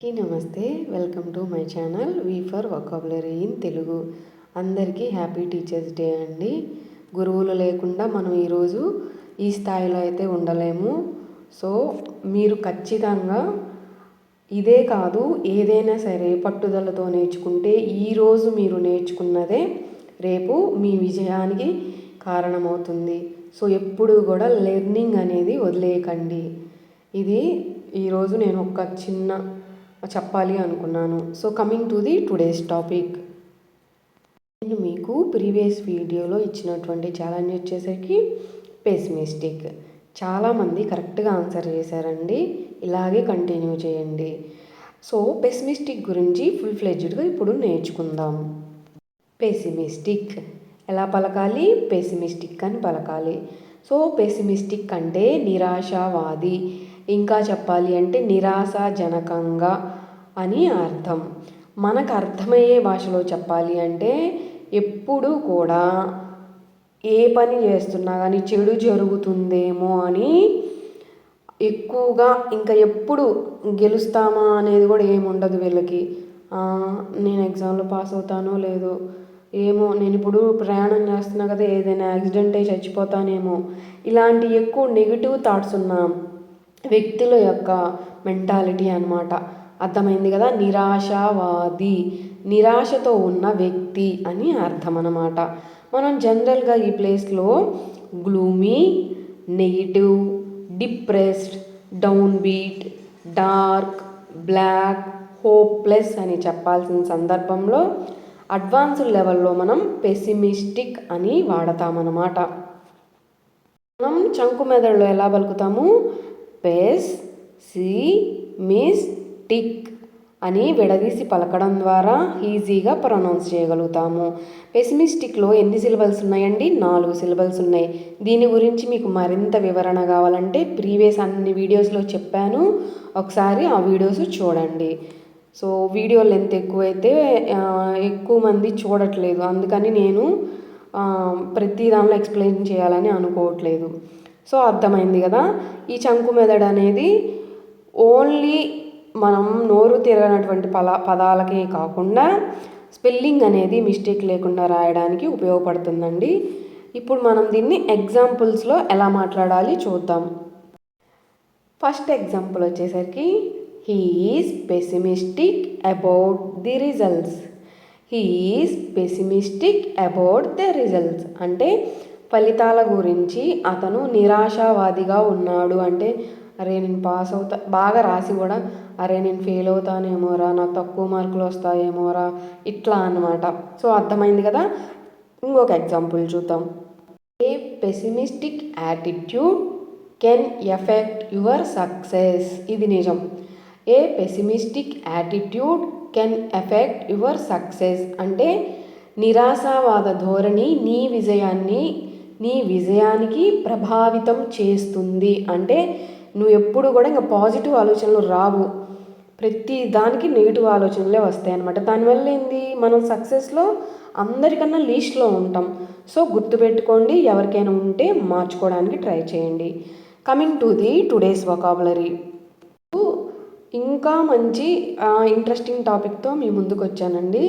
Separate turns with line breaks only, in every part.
నమస్తే, welcome to my channel V for vocabulary in Telugu. అందరికీ happy teachers day అండి. గురువులు లేకుండా మనం ఈరోజు ఈ స్థాయిలో అయితే ఉండలేము. సో మీరు ఖచ్చితంగా ఇదే కాదు ఏదైనా సరే పట్టుదలతో నేర్చుకుంటే ఈరోజు మీరు నేర్చుకున్నదే రేపు మీ విజయానికి కారణమవుతుంది. సో ఎప్పుడు కూడా లెర్నింగ్ అనేది వదిలేయకండి. ఇది ఈరోజు నేను ఒక చిన్న చెప్పాలి అనుకున్నాను. So coming to the today's topic. నేను మీకు ప్రీవియస్ వీడియోలో ఇచ్చినటువంటి ఛాలెంజ్ వచ్చేసరికి పెసిమిస్టిక్. చాలామంది కరెక్ట్గా ఆన్సర్ చేశారండి. ఇలాగే కంటిన్యూ చేయండి. సో పెసిమిస్టిక్ గురించి ఫుల్ ఫ్లెడ్జ్డ్గా ఇప్పుడు నేర్చుకుందాం. పెసిమిస్టిక్ ఎలా పలకాలి? పెసిమిస్టిక్ అని పలకాలి. సో పెసిమిస్టిక్ అంటే నిరాశావాది, ఇంకా చెప్పాలి అంటే నిరాశాజనకంగా అని అర్థం. మనకు అర్థమయ్యే భాషలో చెప్పాలి అంటే ఎప్పుడు కూడా ఏ పని చేస్తున్నా కానీ చెడు జరుగుతుందేమో అని ఎక్కువగా, ఇంకా ఎప్పుడు గెలుస్తామా అనేది కూడా ఏముండదు వీళ్ళకి. నేను ఎగ్జామ్లో పాస్ అవుతానో లేదో, ఏమో నేను ఇప్పుడు ప్రయాణం చేస్తున్నా కదా ఏదైనా యాక్సిడెంట్ అయి చచ్చిపోతానేమో, ఇలాంటి ఎక్కువ నెగిటివ్ థాట్స్ ఉన్న వ్యక్తుల యొక్క మెంటాలిటీ అన్నమాట. అర్థమైంది కదా? నిరాశావాది, నిరాశతో ఉన్న వ్యక్తి అని అర్థం అన్నమాట. మనం జనరల్గా ఈ ప్లేస్లో gloomy, negative, depressed, downbeat, dark, black, hopeless అని చెప్పాల్సిన సందర్భంలో అడ్వాన్స్డ్ లెవెల్లో మనం పెసిమిస్టిక్ అని వాడతామన్నమాట. మనం చంకు మెదడులో ఎలా పలుకుతాము? పెసిమిస్టిక్ అని విడదీసి పలకడం ద్వారా ఈజీగా ప్రొనౌన్స్ చేయగలుగుతాము. పెసిమిస్టిక్లో ఎన్ని సిలబల్స్ ఉన్నాయండి? 4 సిలబల్స్ ఉన్నాయి. దీని గురించి మీకు మరింత వివరణ కావాలంటే ప్రీవియస్ అన్ని వీడియోస్లో చెప్పాను, ఒకసారి ఆ వీడియోస్ చూడండి. సో వీడియో లెంత్ ఎక్కువైతే ఎక్కువ మంది చూడట్లేదు, అందుకని నేను ప్రతి దానిలో ఎక్స్ప్లెయిన్ చేయాలని అనుకోవట్లేదు. సో అర్థమైంది కదా? ఈ చంకు మెదడు అనేది ఓన్లీ మనం నోరు తిరగనటువంటి పదాలకే కాకుండా స్పెల్లింగ్ అనేది మిస్టేక్ లేకుండా రాయడానికి ఉపయోగపడుతుందండి. ఇప్పుడు మనం దీన్ని ఎగ్జాంపుల్స్లో ఎలా మాట్లాడాలి చూద్దాం. ఫస్ట్ ఎగ్జాంపుల్ వచ్చేసరికి he is pessimistic about the results. He is pessimistic about the results అంటే ఫలితాల గురించి అతను నిరాశావాదిగా ఉన్నాడు. అంటే అరే నేను పాస్ అవుతా, బాగా రాసి కూడా అరే నేను ఫెయిల్ అవుతానేమోరా, నాకు తక్కువ మార్కులు వస్తాయేమోరా, ఇట్లా అన్నమాట. సో అర్థమైంది కదా? ఇంకొక ఎగ్జాంపుల్ చూద్దాం. A pessimistic attitude can affect your success. ఇది నిజం. A pessimistic attitude can affect your success అంటే నిరాశావాద ధోరణి నీ విజయానికి ప్రభావితం చేస్తుంది. అంటే నువ్వు ఎప్పుడు కూడా ఇంకా పాజిటివ్ ఆలోచనలు రావు, ప్రతి దానికి నెగిటివ్ ఆలోచనలే వస్తాయి అన్నమాట. దానివల్ల ఏంది, మనం సక్సెస్లో అందరికన్నా లీస్ట్లో ఉంటాం. సో గుర్తుపెట్టుకోండి, ఎవరికైనా ఉంటే మార్చుకోవడానికి ట్రై చేయండి. Coming to the today's vocabulary. ఇంకా మంచి ఇంట్రెస్టింగ్ టాపిక్తో మీ ముందుకు వచ్చానండి.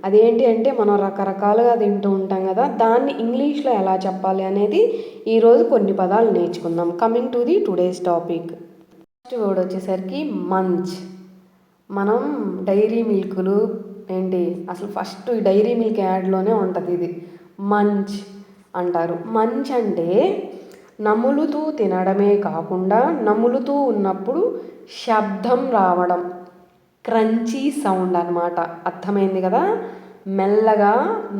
అదేంటి అంటే మనం రకరకాలుగా తింటూ ఉంటాం కదా, దాన్ని ఇంగ్లీష్లో ఎలా చెప్పాలి అనేది ఈరోజు కొన్ని పదాలు నేర్చుకుందాం. Coming to the today's topic. First word వచ్చేసరికి మంచ్. మనం డైరీ మిల్క్లు ఏంటి, అసలు ఫస్ట్ డైరీ మిల్క్ యాడ్లోనే ఉంటుంది ఇది, మంచ్ అంటారు. మంచ్ అంటే నములుతూ తినడమే కాకుండా నములుతూ ఉన్నప్పుడు శబ్దం రావడం, క్రంచీ సౌండ్ అన్నమాట. అర్థమైంది కదా? మెల్లగా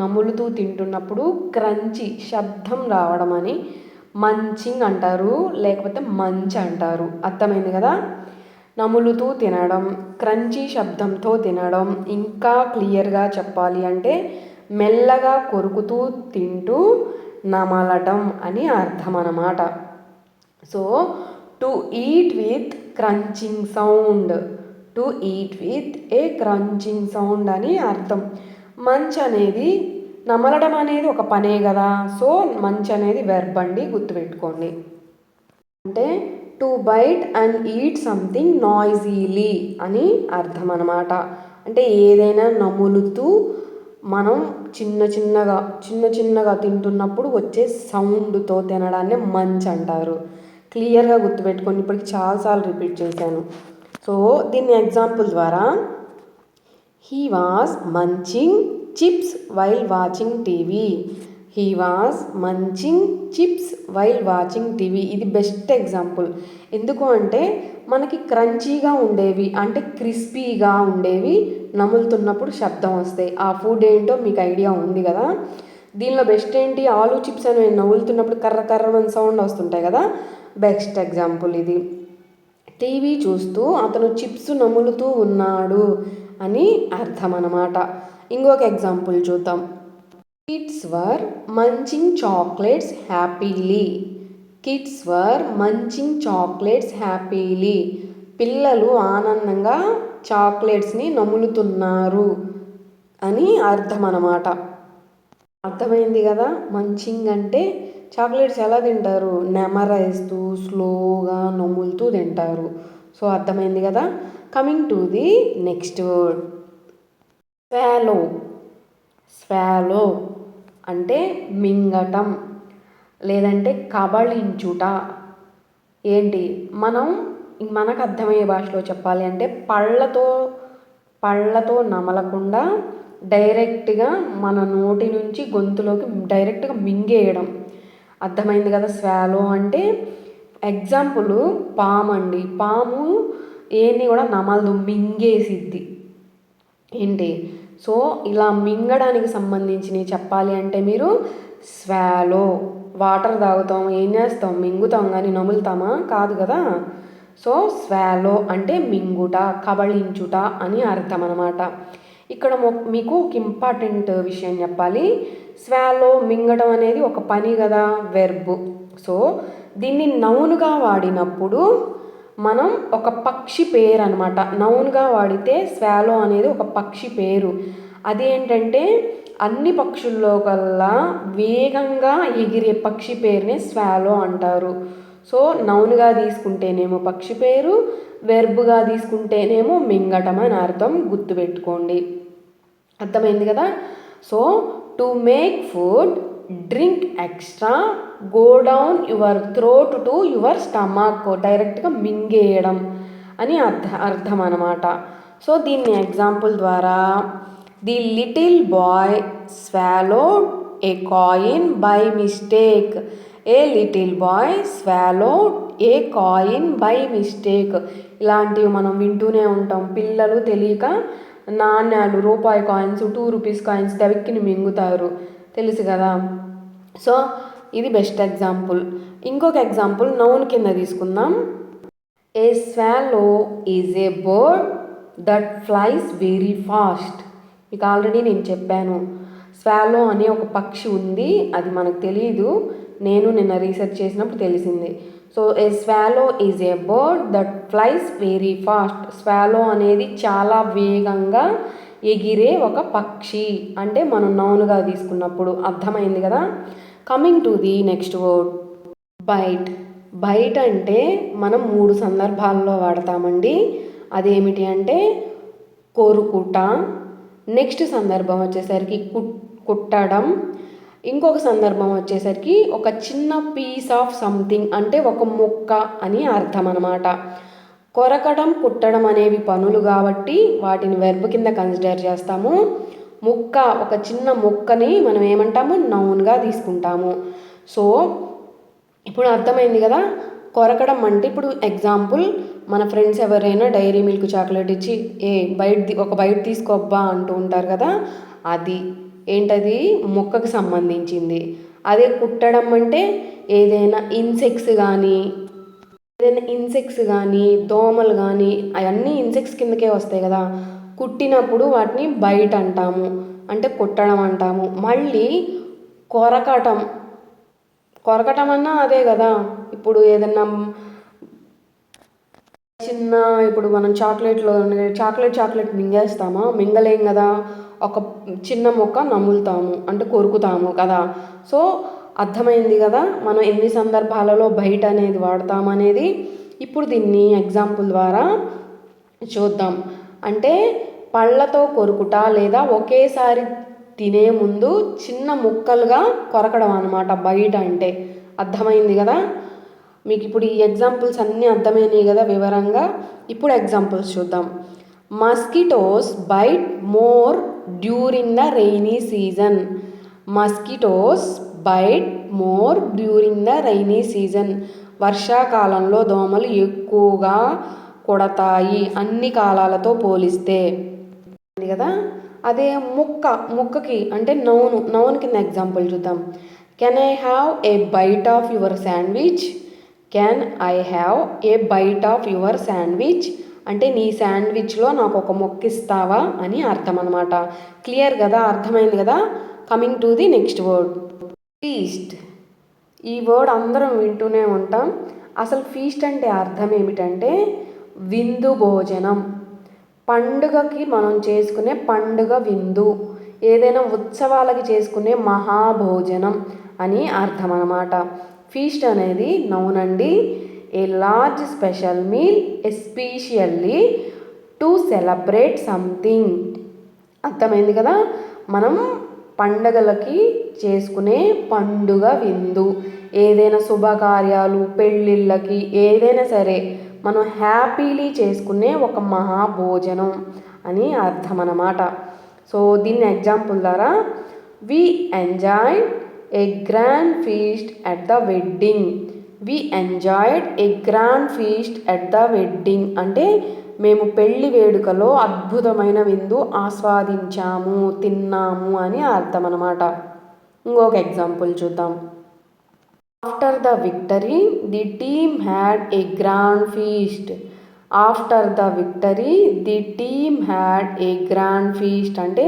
నములుతూ తింటున్నప్పుడు క్రంచీ శబ్దం రావడం అని మంచింగ్ అంటారు, లేకపోతే మంచ్ అంటారు. అర్థమైంది కదా? నములుతూ తినడం, క్రంచీ శబ్దంతో తినడం. ఇంకా క్లియర్గా చెప్పాలి అంటే మెల్లగా కొరుకుతూ తింటూ నమలటం అని అర్థం అన్నమాట. So to eat with crunching sound, to eat with a crunching sound అని అర్థం. మంచ్ అనేది నమలడం అనేది ఒక పనే కదా. సో మంచ్ అనేది వెర్బ్ అండి, గుర్తుపెట్టుకోండి. అంటే to bite and eat something noisily అని అర్థం అన్నమాట. అంటే ఏదైనా నములుతూ మనం చిన్న చిన్నగా తింటున్నప్పుడు వచ్చే సౌండ్తో తినడాన్ని మంచ్ అంటారు. క్లియర్గా గుర్తుపెట్టుకొని ఇప్పటికి చాలాసార్లు రిపీట్ చేశాను. సో దీన్ని ఎగ్జాంపుల్ ద్వారా he was munching chips while watching TV. He was munching chips while watching TV. ఇది బెస్ట్ ఎగ్జాంపుల్. ఎందుకు అంటే మనకి క్రంచీగా ఉండేవి అంటే క్రిస్పీగా ఉండేవి నములుతున్నప్పుడు శబ్దం వస్తాయి. ఆ ఫుడ్ ఏంటో మీకు ఐడియా ఉంది కదా. దీనిలో బెస్ట్ ఏంటి, ఆలూ చిప్స్ అని నములుతున్నప్పుడు కర్ర కర్రమని సౌండ్ వస్తుంటాయి కదా. బెస్ట్ ఎగ్జాంపుల్ ఇది. టీవీ చూస్తూ అతను చిప్స్ నములుతూ ఉన్నాడు అని అర్థం అన్నమాట. ఇంకొక ఎగ్జాంపుల్ చూద్దాం. కిడ్స్ వర్ మంచింగ్ చాక్లెట్స్ హ్యాపీలీ. కిడ్స్ వర్ మంచింగ్ చాక్లెట్స్ హ్యాపీలీ. పిల్లలు ఆనందంగా చాక్లెట్స్ని నములుతున్నారు అని అర్థం అన్నమాట. అర్థమైంది కదా. మంచింగ్ అంటే చాక్లెట్స్ ఎలా తింటారు, నెమరేస్తూ స్లోగా నములుతూ తింటారు. సో అర్థమైంది కదా. Coming to the next word, swallow. Swallow అంటే మింగటం లేదంటే కబళించుట. ఏంటి, మనకు అర్థమయ్యే భాషలో చెప్పాలి అంటే పళ్ళతో నమలకుండా డైరెక్ట్గా మన నోటి నుంచి గొంతులోకి డైరెక్ట్గా మింగేయడం. అర్థమైంది కదా. స్వాలో అంటే ఎగ్జాంపుల్ పాము అండి. పాము ఏన్ని కూడా నమలదు, మింగేసిద్ది. ఏంటి, సో ఇలా మింగడానికి సంబంధించినవి చెప్పాలి అంటే మీరు స్వాలో. వాటర్ తాగుతాం, ఏం చేస్తాం, మింగుతాం కానీ నములుతామా, కాదు కదా. సో స్వాలో అంటే మింగుట, కబళించుట అని అర్థం అన్నమాట. ఇక్కడ మీకు ఒక ఇంపార్టెంట్ విషయం చెప్పాలి. స్వాలో మింగడం అనేది ఒక పని కదా, వెర్బ్. సో దీన్ని నౌన్గా వాడినప్పుడు మనం ఒక పక్షి పేరు అనమాట. నౌన్గా వాడితే స్వాలో అనేది ఒక పక్షి పేరు. అదేంటంటే అన్ని పక్షుల్లో కల్లా వేగంగా ఎగిరే పక్షి పేరునే స్వాలో అంటారు. సో నౌన్గా తీసుకుంటేనేమో పక్షి పేరు, వెర్బ్గా తీసుకుంటేనేమో మింగటం అని అర్థం. గుర్తుపెట్టుకోండి. అర్థమైంది కదా. So to make food, drink extra, go down your throat to your stomach. డైరెక్ట్గా మింగేయడం అని అర్థం అన్నమాట. సో దీన్ని ఎగ్జాంపుల్ ద్వారా, the little boy swallowed A coin by mistake. A little boy swallowed A coin by mistake. ఇలాంటివి మనం వింటూనే ఉంటాం. పిల్లలు తెలియక నాణ్యాలు, రూపాయి కాయిన్స్, 2 రూపీస్ కాయిన్స్ దవిక్కిని మింగుతారు, తెలుసు కదా. సో ఇది బెస్ట్ ఎగ్జాంపుల్. ఇంకొక ఎగ్జాంపుల్ నౌన్ కింద తీసుకుందాం. ఏ swallow is a bird that flies very fast. మీకు ఆల్రెడీ నేను చెప్పాను, స్వాలో అనే ఒక పక్షి ఉంది, అది మనకు తెలియదు. నేను నిన్న రీసెర్చ్ చేసినప్పుడు తెలిసింది. So A swallow is a bird that flies very fast. Swallow అనేది చాలా వేగంగా ఎగిరే ఒక పక్షి అంటే మనం నౌన్గా తీసుకున్నప్పుడు. అర్థమైంది కదా. Coming to the next word, bite. Bite అంటే మనం 3 సందర్భాల్లో వాడతామండి. అదేమిటి అంటే కొరుకుట, నెక్స్ట్ సందర్భం వచ్చేసరికి కుట్టడం, ఇంకొక సందర్భం వచ్చేసరికి ఒక చిన్న పీస్ ఆఫ్ సంథింగ్ అంటే ఒక మొక్క అని అర్థం అన్నమాట. కొరకడం, కుట్టడం అనేవి పనులు కాబట్టి వాటిని వెర్బ్ కింద కన్సిడర్ చేస్తాము. మొక్క, ఒక చిన్న మొక్కని మనం ఏమంటాము, నౌన్గా తీసుకుంటాము. సో ఇప్పుడు అర్థమైంది కదా. కొరకడం అంటే ఇప్పుడు ఎగ్జాంపుల్, మన ఫ్రెండ్స్ ఎవరైనా డైరీ మిల్క్ చాక్లెట్ ఇచ్చి ఒక బైట్ తీసుకోబ్బా అంటూ ఉంటారు కదా, అది ఏంటది, మొక్కకు సంబంధించింది. అదే కుట్టడం అంటే ఏదైనా ఇన్సెక్ట్స్ కానీ దోమలు కానీ అవన్నీ ఇన్సెక్ట్స్ కిందకే వస్తాయి కదా. కుట్టినప్పుడు వాటిని బైట్ అంటాము, అంటే కుట్టడం అంటాము. మళ్ళీ కొరకటం అన్నా అదే కదా. ఇప్పుడు ఏదన్నా ఇప్పుడు మనం చాక్లెట్ మింగేస్తామా, మింగలేం కదా. ఒక చిన్న మొక్క నములుతాము అంటే కొరుకుతాము కదా. సో అర్థమైంది కదా మనం ఎన్ని సందర్భాలలో బయట అనేది వాడతామనేది. ఇప్పుడు దీన్ని ఎగ్జాంపుల్ ద్వారా చూద్దాం. అంటే పళ్ళతో కొరుకుట లేదా ఒకేసారి తినే ముందు చిన్న ముక్కలుగా కొరకడం అనమాట బయట. అంటే అర్థమైంది కదా మీకు? ఇప్పుడు ఈ ఎగ్జాంపుల్స్ అన్నీ అర్థమైనాయి కదా వివరంగా. ఇప్పుడు ఎగ్జాంపుల్స్ చూద్దాం. Mosquitoes bite more during the rainy season. Mosquitoes bite more during the rainy season. వర్షాకాలంలో దోమలు ఎక్కువగా కొడతాయి అన్ని కాలాలతో పోలిస్తే కదా. అదే ముక్కకి అంటే నౌన్ కింద ఎగ్జాంపుల్ చూద్దాం. Can I have a bite of your sandwich. Can I have a bite of your sandwich అంటే నీ శాండ్విచ్లో నాకు ఒక మొక్క ఇస్తావా అని అర్థం అనమాట. క్లియర్ కదా, అర్థమైంది కదా. Coming to the next word, feast. ఈ వర్డ్ అందరం వింటూనే ఉంటాం. అసలు ఫీస్ట్ అంటే అర్థం ఏమిటంటే విందు భోజనం. పండుగకి మనం చేసుకునే పండుగ విందు, ఏదైనా ఉత్సవాలకి చేసుకునే మహాభోజనం అని అర్థం అన్నమాట. ఫీస్ట్ అనేది నౌన్ అండి. A large special meal especially to celebrate something. అర్థమైంది కదా. మనం పండగలకి చేసుకునే పండుగ విందు, ఏదైనా శుభకార్యాలు పెళ్ళిళ్ళకి ఏదైనా సరే మనం హ్యాపీలీ చేసుకునే ఒక మహాభోజనం అని అర్థం అన్నమాట. సో దీన్ని ఎగ్జాంపుల్ ద్వారా we enjoyed a grand feast at the wedding. We enjoyed a grand feast at the wedding అంటే మేము పెళ్లి వేడుకలో అద్భుతమైన విందు ఆస్వాదించాము, తిన్నాము అని అర్థం అన్నమాట. ఇంకొక ఎగ్జాంపుల్ చూద్దాం. After the victory the team had a grand feast. After the victory the team had a grand feast అంటే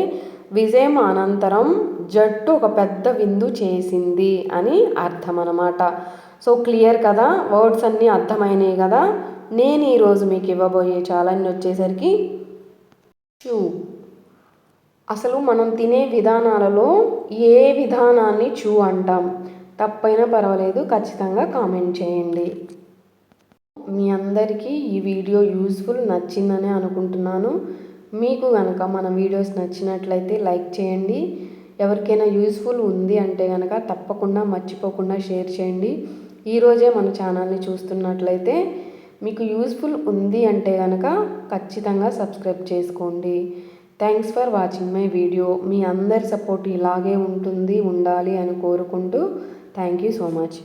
విజయం అనంతరం జట్టు ఒక పెద్ద విందు చేసింది అని అర్థం అన్నమాట. సో క్లియర్ కదా, వర్డ్స్ అన్నీ అర్థమైనాయి కదా. నేను ఈరోజు మీకు ఇవ్వబోయే ఛాలెంజ్ వచ్చేసరికి చూ. అసలు మనం తినే విధానాలలో ఏ విధానాన్ని చూ అంటాం? తప్పైనా పర్వాలేదు, ఖచ్చితంగా కామెంట్ చేయండి. మీ అందరికీ ఈ వీడియో యూస్ఫుల్ నచ్చిందని అనుకుంటున్నాను. మీకు కనుక మన వీడియోస్ నచ్చినట్లయితే లైక్ చేయండి. ఎవరికైనా యూస్ఫుల్ ఉంది అంటే కనుక తప్పకుండా మర్చిపోకుండా షేర్ చేయండి. ఈరోజే మన ఛానల్ని చూస్తున్నట్లయితే మీకు యూస్ఫుల్ ఉంది అంటే కనుక ఖచ్చితంగా సబ్స్క్రైబ్ చేసుకోండి. Thanks for watching my video. మీ అందరి సపోర్ట్ ఇలాగే ఉండాలి అని కోరుకుంటూ థ్యాంక్ యూ సో మచ్.